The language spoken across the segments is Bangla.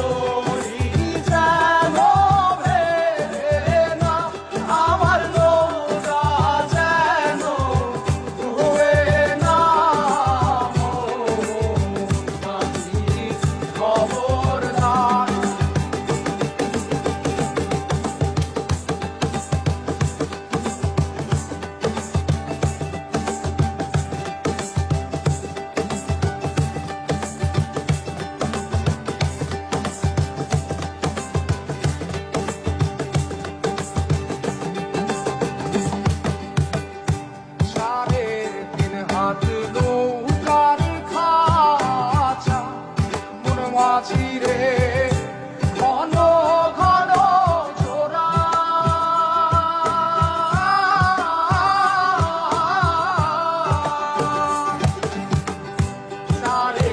তরি যেন ভেড়ে না, আমার নৌকা যেন ডুবে না। মাঝি খবরদার। নৌকার খাঁচা মন মাঝিরে ঘন ঘন জোড়া। সাড়ে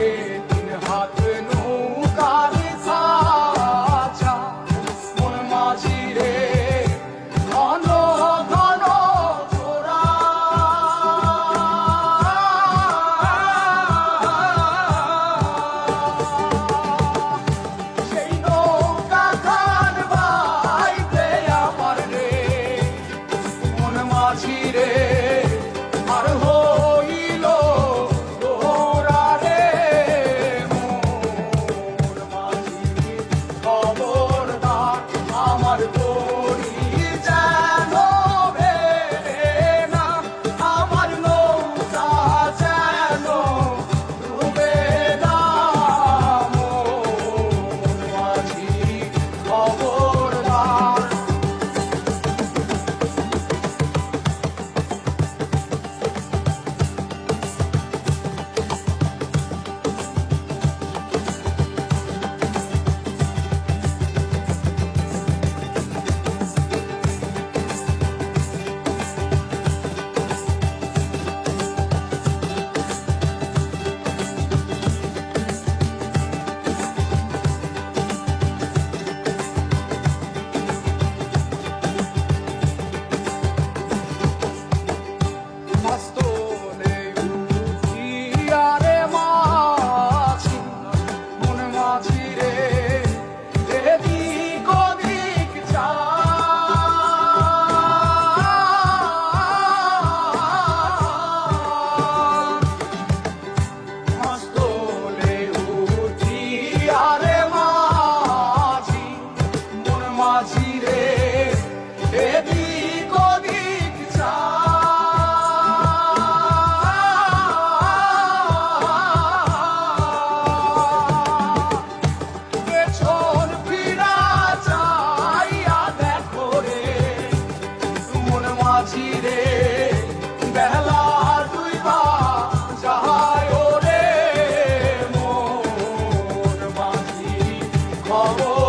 তিন হাত নৌকার খাঁচা মন মাঝিরে ঘন ঘন জোড়া। মাঝিরে আর হইল তোরা রে মন মাঝি খবরদার। আমার তরি যেন ভেড়ে না, আমার নৌকা যেন ডুবে না। মন মাঝি খবরদার। মাঝিরে এদিক ওদিক যা। পেছন ফিরা চাইয়া দেখো রে মন মাঝিরে বেলা দুইবা যায় রে মন মাঝি খবর